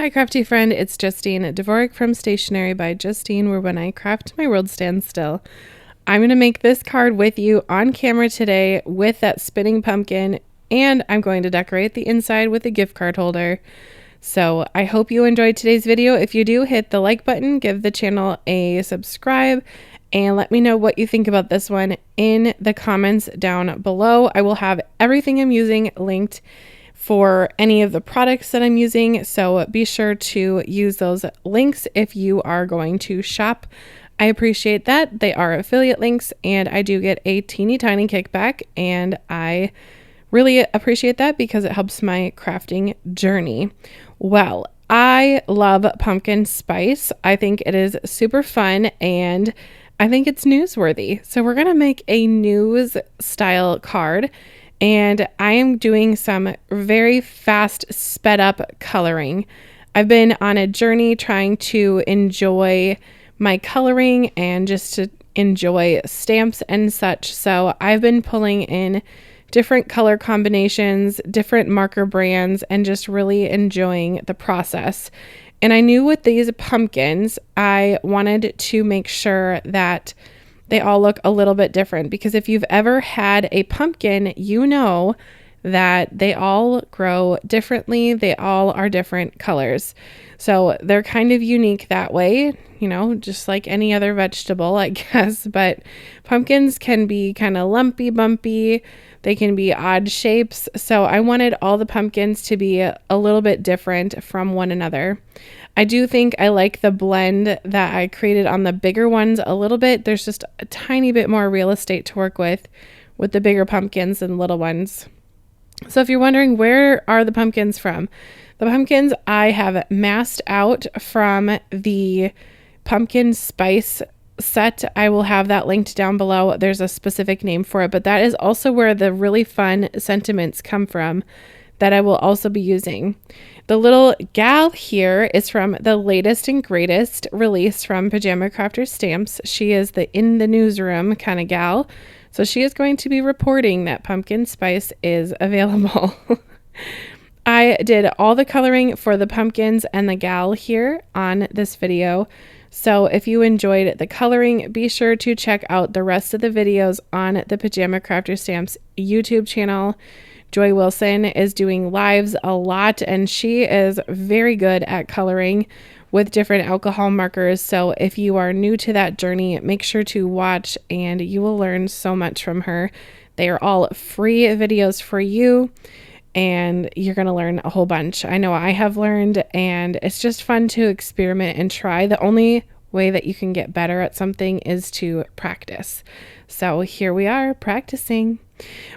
Hi crafty friend, it's Justine Dvorak from Stationery by Justine, where when I craft my world stands still. I'm going to make this card with you on camera today with that spinning pumpkin, and I'm going to decorate the inside with a gift card holder. So I hope you enjoyed today's video. If you do, hit the like button, give the channel a subscribe, and let me know what you think about this one in the comments down below. I will have everything I'm using linked for any of the products that I'm using, so be sure to use those links if you are going to shop. I appreciate that. They are affiliate links, and I do get a teeny tiny kickback, and I really appreciate that because it helps my crafting journey. Well, I love pumpkin spice. I think it is super fun, and I think it's newsworthy. So we're going to make a news style card. And I am doing some very fast sped up coloring. I've been on a journey trying to enjoy my coloring and just to enjoy stamps and such. So I've been pulling in different color combinations, different marker brands, and just really enjoying the process. And I knew with these pumpkins, I wanted to make sure that they all look a little bit different, because if you've ever had a pumpkin, you know that they all grow differently. They all are different colors. So they're kind of unique that way, you know, just like any other vegetable, I guess. But pumpkins can be kind of lumpy, bumpy. They can be odd shapes. So I wanted all the pumpkins to be a little bit different from one another. I do think I like the blend that I created on the bigger ones a little bit. There's just a tiny bit more real estate to work with the bigger pumpkins than little ones. So if you're wondering, where are the pumpkins from? The pumpkins I have massed out from the pumpkin spice set. I will have that linked down below. There's a specific name for it, but that is also where the really fun sentiments come from that I will also be using. The little gal here is from the latest and greatest release from Pajama Crafter Stamps. She is the in the newsroom kind of gal. So she is going to be reporting that pumpkin spice is available. I did all the coloring for the pumpkins and the gal here on this video. So if you enjoyed the coloring, be sure to check out the rest of the videos on the Pajama Crafter Stamps YouTube channel. Joy Wilson is doing lives a lot, and she is very good at coloring with different alcohol markers. So if you are new to that journey, make sure to watch and you will learn so much from her. They are all free videos for you, and you're going to learn a whole bunch. I know I have learned, and it's just fun to experiment and try. The only way that you can get better at something is to practice. So here we are practicing.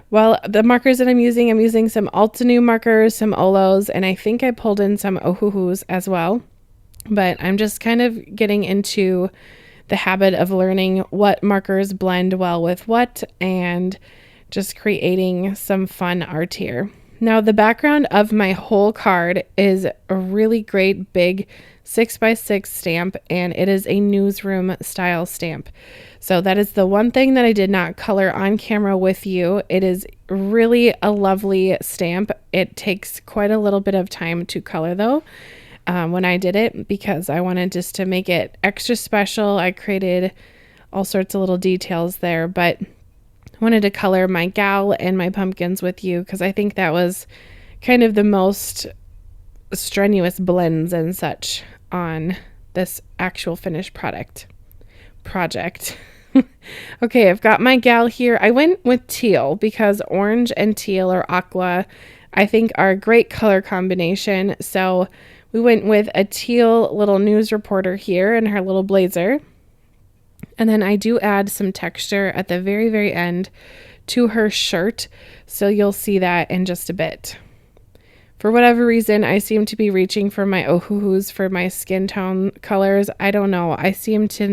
Well, the markers that I'm using some Altenew markers, some Olos, and I think I pulled in some Ohuhus as well. But I'm just kind of getting into the habit of learning what markers blend well with what and just creating some fun art here. Now, the background of my whole card is a really great big 6x6 stamp, and it is a newsroom style stamp. So that is the one thing that I did not color on camera with you. It is really a lovely stamp. It takes quite a little bit of time to color though when I did it, because I wanted just to make it extra special. I created all sorts of little details there, but I wanted to color my gal and my pumpkins with you because I think that was kind of the most strenuous blends and such on this actual finished project. Okay, I've got my gal here. I went with teal because orange and teal or aqua I think are a great color combination. So we went with a teal little news reporter here in her little blazer. And then I do add some texture at the very, very end to her shirt. So you'll see that in just a bit. For whatever reason, I seem to be reaching for my Ohuhus for my skin tone colors. I don't know. I seem to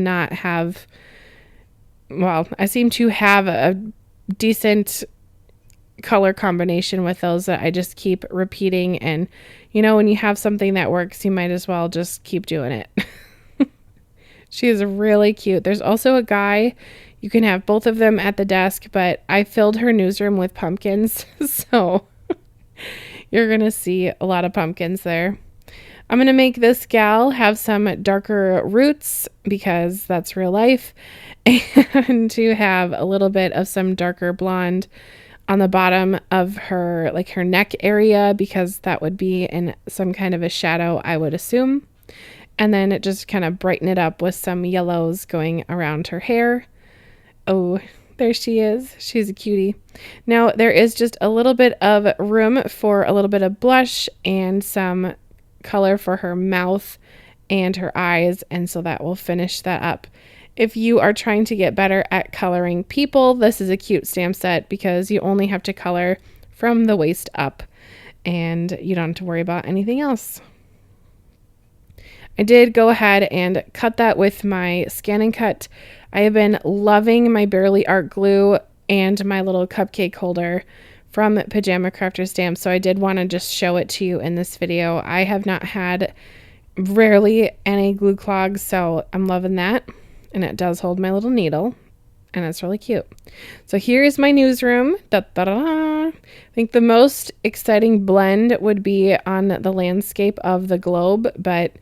have a decent color combination with those that I just keep repeating. And, you know, when you have something that works, you might as well just keep doing it. She is really cute. There's also a guy. You can have both of them at the desk, but I filled her newsroom with pumpkins. So you're going to see a lot of pumpkins there. I'm going to make this gal have some darker roots because that's real life, and to have a little bit of some darker blonde on the bottom of her, like her neck area, because that would be in some kind of a shadow, I would assume. And then it just kind of brighten it up with some yellows going around her hair. Oh, there she is. She's a cutie. Now there is just a little bit of room for a little bit of blush and some color for her mouth and her eyes, and so that will finish that up. If you are trying to get better at coloring people, this is a cute stamp set because you only have to color from the waist up and you don't have to worry about anything else. I did go ahead and cut that with my Scan and Cut. I have been loving my Barely Art glue and my little cupcake holder from Pajama Crafter Stamps, so I did want to just show it to you in this video. I have not had rarely any glue clogs, so I'm loving that. And it does hold my little needle, and it's really cute. So here's my newsroom. Da, da, da, da. I think the most exciting blend would be on the landscape of the globe, but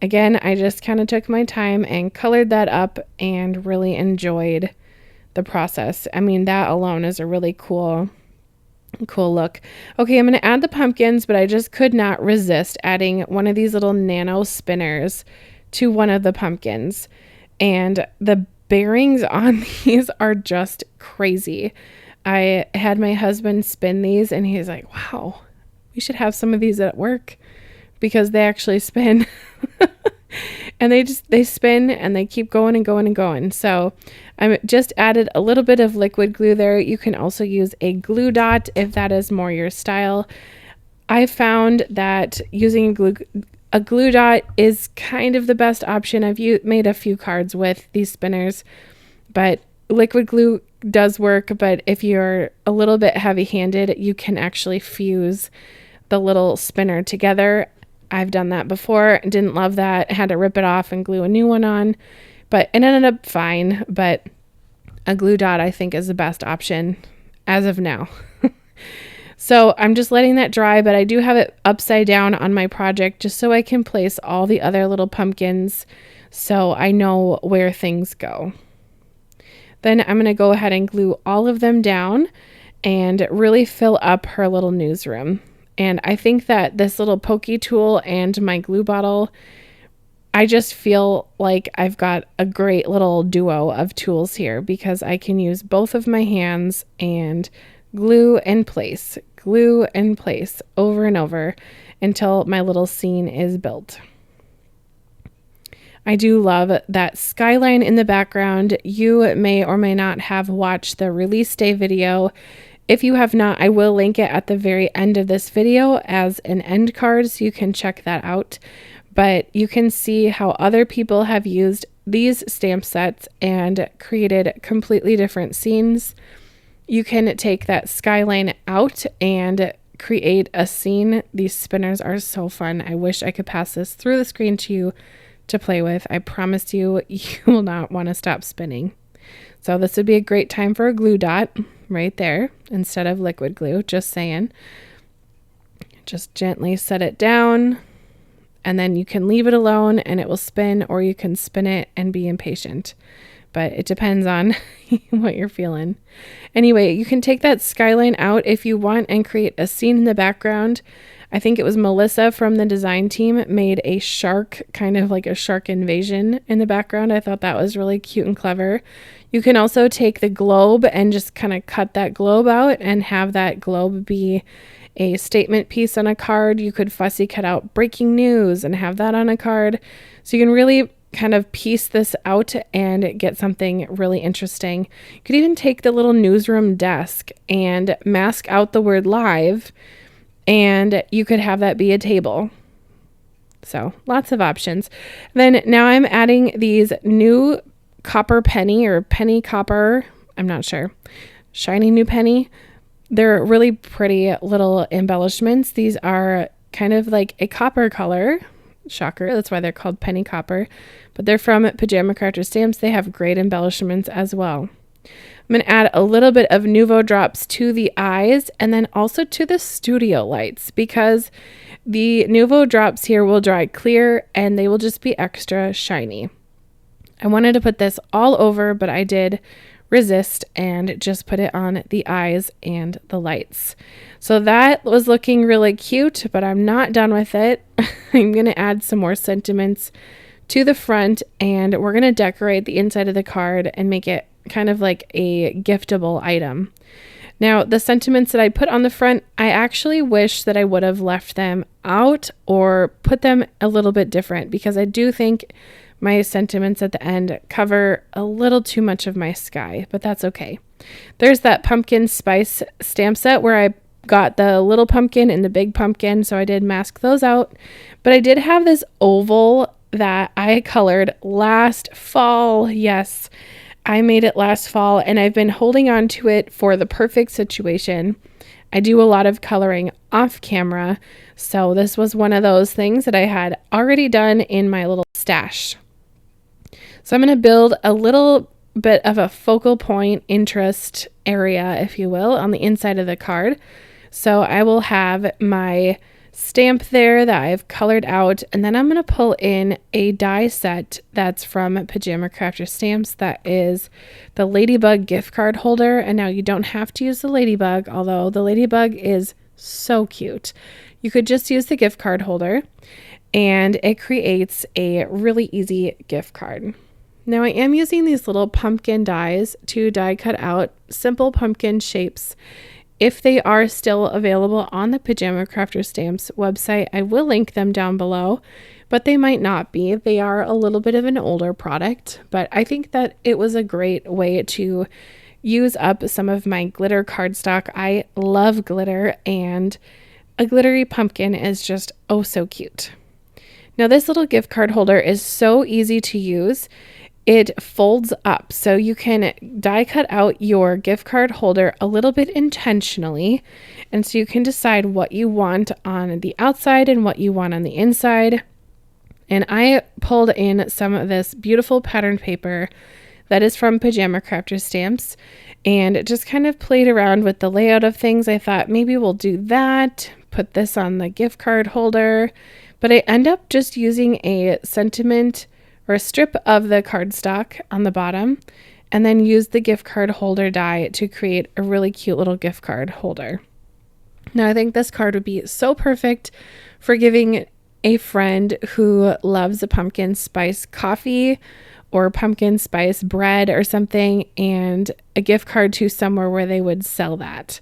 again, I just kind of took my time and colored that up and really enjoyed the process. I mean, that alone is a really cool look. Okay, I'm going to add the pumpkins, but I just could not resist adding one of these little nano spinners to one of the pumpkins. And the bearings on these are just crazy. I had my husband spin these and he's like, wow, we should have some of these at work because they actually spin. And they spin and they keep going and going and going. So I just added a little bit of liquid glue there. You can also use a glue dot if that is more your style. I found that using a glue dot is kind of the best option. I've made a few cards with these spinners, but liquid glue does work. But if you're a little bit heavy-handed, you can actually fuse the little spinner together. I've done that before. Didn't love that. Had to rip it off and glue a new one on, but it ended up fine. But a glue dot I think is the best option as of now. So I'm just letting that dry, but I do have it upside down on my project just so I can place all the other little pumpkins so I know where things go. Then I'm going to go ahead and glue all of them down and really fill up her little newsroom. And I think that this little pokey tool and my glue bottle, I just feel like I've got a great little duo of tools here because I can use both of my hands and glue and place over and over until my little scene is built. I do love that skyline in the background. You may or may not have watched the release day video. If you have not, I will link it at the very end of this video as an end card so you can check that out. But you can see how other people have used these stamp sets and created completely different scenes. You can take that skyline out and create a scene. These spinners are so fun. I wish I could pass this through the screen to you to play with. I promise you, you will not want to stop spinning. So this would be a great time for a glue dot right there instead of liquid glue, just saying. Just gently set it down and then you can leave it alone and it will spin, or you can spin it and be impatient. But it depends on what you're feeling. Anyway, you can take that skyline out if you want and create a scene in the background. I think it was Melissa from the design team made a shark, kind of like a shark invasion in the background. I thought that was really cute and clever. You can also take the globe and just kind of cut that globe out and have that globe be a statement piece on a card. You could fussy cut out breaking news and have that on a card. So you can really kind of piece this out and get something really interesting. You could even take the little newsroom desk and mask out the word live, and you could have that be a table. So lots of options. Then now I'm adding these new copper penny or penny copper, I'm not sure, shiny new penny. They're really pretty little embellishments. These are kind of like a copper color. Shocker, that's why they're called penny copper, but they're from Pajama Crafter Stamps. They have great embellishments as well. I'm going to add a little bit of Nuvo drops to the eyes and then also to the studio lights, because the Nuvo drops here will dry clear and they will just be extra shiny. I wanted to put this all over, but I did resist and just put it on the eyes and the lights. So that was looking really cute, but I'm not done with it. I'm going to add some more sentiments to the front, and we're going to decorate the inside of the card and make it kind of like a giftable item. Now, the sentiments that I put on the front, I actually wish that I would have left them out or put them a little bit different, because I do think my sentiments at the end cover a little too much of my sky, but that's okay. There's that pumpkin spice stamp set where I got the little pumpkin and the big pumpkin, so I did mask those out. But I did have this oval that I colored last fall. Yes, I made it last fall, and I've been holding on to it for the perfect situation. I do a lot of coloring off camera, so this was one of those things that I had already done in my little stash. So I'm going to build a little bit of a focal point interest area, if you will, on the inside of the card. So I will have my stamp there that I've colored out, and then I'm going to pull in a die set that's from Pajama Crafter Stamps. That is the ladybug gift card holder. And now you don't have to use the ladybug, although the ladybug is so cute. You could just use the gift card holder, and it creates a really easy gift card. Now I am using these little pumpkin dies to die cut out simple pumpkin shapes. If they are still available on the Pajama Crafter Stamps website, I will link them down below, but they might not be. They are a little bit of an older product, but I think that it was a great way to use up some of my glitter cardstock. I love glitter, and a glittery pumpkin is just oh so cute. Now this little gift card holder is so easy to use. It folds up, so you can die cut out your gift card holder a little bit intentionally, and so you can decide what you want on the outside and what you want on the inside. And I pulled in some of this beautiful patterned paper that is from Pajama Crafter Stamps, and just kind of played around with the layout of things. I thought maybe we'll do that, put this on the gift card holder, but I end up just using a sentiment or a strip of the cardstock on the bottom, and then use the gift card holder die to create a really cute little gift card holder. Now I think this card would be so perfect for giving a friend who loves a pumpkin spice coffee or pumpkin spice bread or something, and a gift card to somewhere where they would sell that.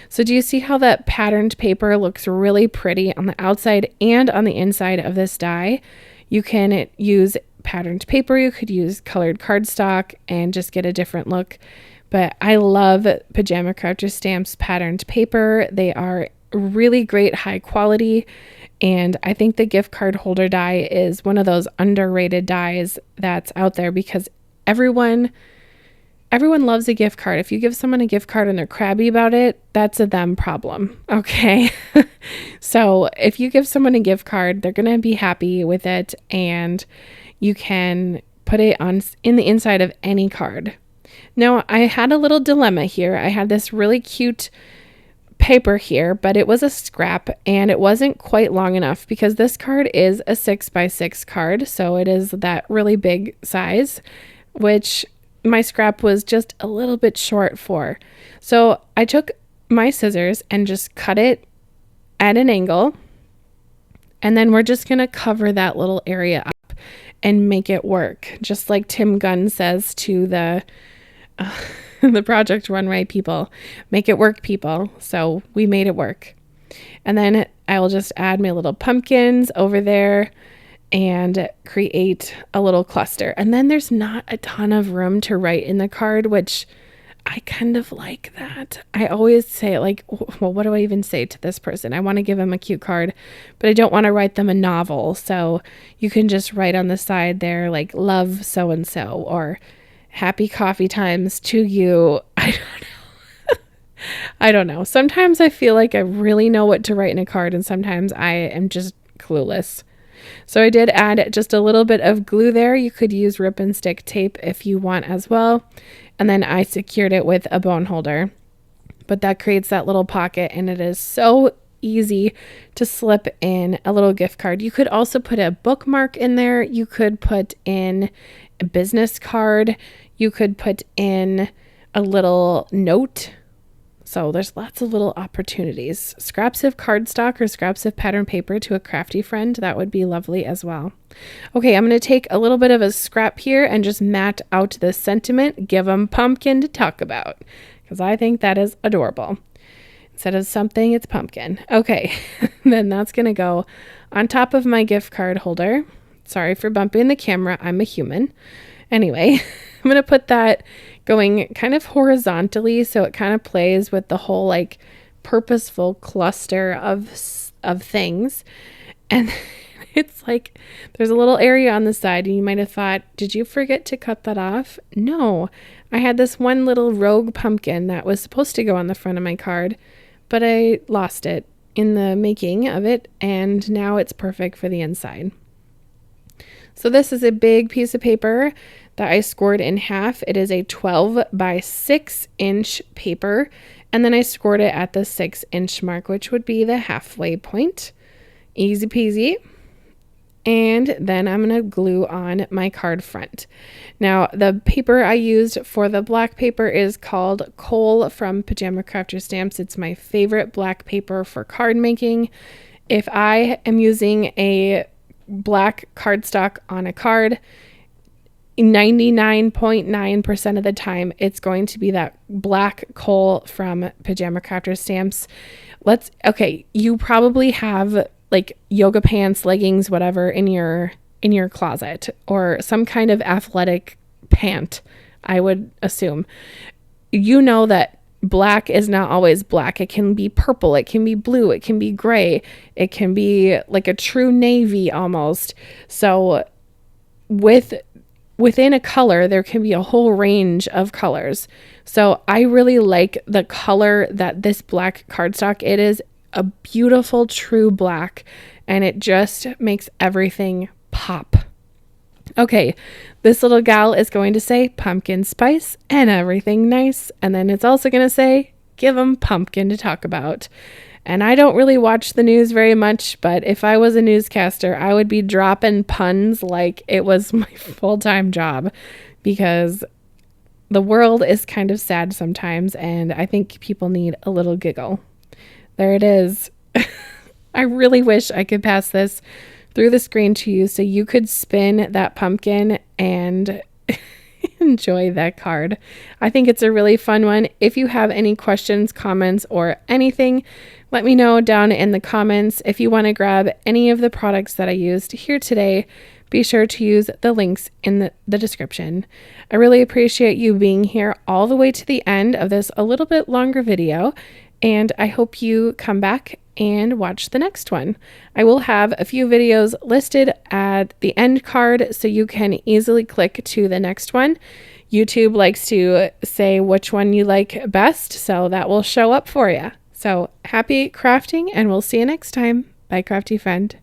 So do you see how that patterned paper looks really pretty on the outside and on the inside of this die? You can use patterned paper, you could use colored cardstock and just get a different look. But I love Pajama Crafter Stamps patterned paper. They are really great, high quality, and I think the gift card holder die is one of those underrated dies that's out there, because everyone loves a gift card. If you give someone a gift card and they're crabby about it, that's a them problem, okay? So if you give someone a gift card, they're going to be happy with it, and you can put it on in the inside of any card. Now, I had a little dilemma here. I had this really cute paper here, but it was a scrap and it wasn't quite long enough, because this card is a 6x6 card, so it is that really big size, which my scrap was just a little bit short for. So I took my scissors and just cut it at an angle, and then we're just going to cover that little area up and make it work, just like Tim Gunn says to the Project Runway people, make it work, people. So we made it work. And then I will just add my little pumpkins over there and create a little cluster. And then there's not a ton of room to write in the card, which I kind of like that. I always say, like, well, what do I even say to this person? I want to give them a cute card, but I don't want to write them a novel. So you can just write on the side there, like, love so-and-so, or happy coffee times to you. I don't know. I don't know. Sometimes I feel like I really know what to write in a card, and sometimes I am just clueless. So I did add just a little bit of glue there. You could use rip and stick tape if you want as well. And then I secured it with a bone holder. But that creates that little pocket, and it is so easy to slip in a little gift card. You could also put a bookmark in there. You could put in a business card. You could put in a little note. So there's lots of little opportunities. Scraps of cardstock or scraps of pattern paper to a crafty friend, that would be lovely as well. Okay, I'm going to take a little bit of a scrap here and just mat out this sentiment. Give them pumpkin to talk about, because I think that is adorable. Instead of something, it's pumpkin. Okay, then that's going to go on top of my gift card holder. Sorry for bumping the camera. I'm a human. Anyway, I'm going to put that going kind of horizontally so it kind of plays with the whole like purposeful cluster of things. And it's like there's a little area on the side, and you might have thought, did you forget to cut that off? No, I had this one little rogue pumpkin that was supposed to go on the front of my card, but I lost it in the making of it, and now it's perfect for the inside. So this is a big piece of paper that I scored in half. It is a 12 by 6 inch paper, and then I scored it at the 6-inch mark, which would be the halfway point. Easy peasy. And then I'm going to glue on my card front. Now, the paper I used for the black paper is called Coal from Pajama Crafter Stamps. It's my favorite black paper for card making. If I am using a black cardstock on a card, 99.9% of the time, it's going to be that black coal from Pajama Crafter Stamps. Okay, you probably have like yoga pants, leggings, whatever in your closet, or some kind of athletic pant, I would assume. You know that black is not always black. It can be purple, it can be blue, it can be gray, it can be like a true navy almost. So within a color, there can be a whole range of colors. So I really like the color that this black cardstock, it is a beautiful true black, and it just makes everything pop. Okay, this little gal is going to say pumpkin spice and everything nice, and then it's also going to say give them pumpkin to talk about. And I don't really watch the news very much, but if I was a newscaster, I would be dropping puns like it was my full-time job, because the world is kind of sad sometimes, and I think people need a little giggle. There it is. I really wish I could pass this through the screen to you so you could spin that pumpkin and enjoy that card. I think it's a really fun one. If you have any questions, comments, or anything, let me know down in the comments. If you want to grab any of the products that I used here today, be sure to use the links in the description. I really appreciate you being here all the way to the end of this a little bit longer video, and I hope you come back and watch the next one. I will have a few videos listed at the end card so you can easily click to the next one. YouTube likes to say which one you like best, so that will show up for you. So happy crafting, and we'll see you next time. Bye, crafty friend.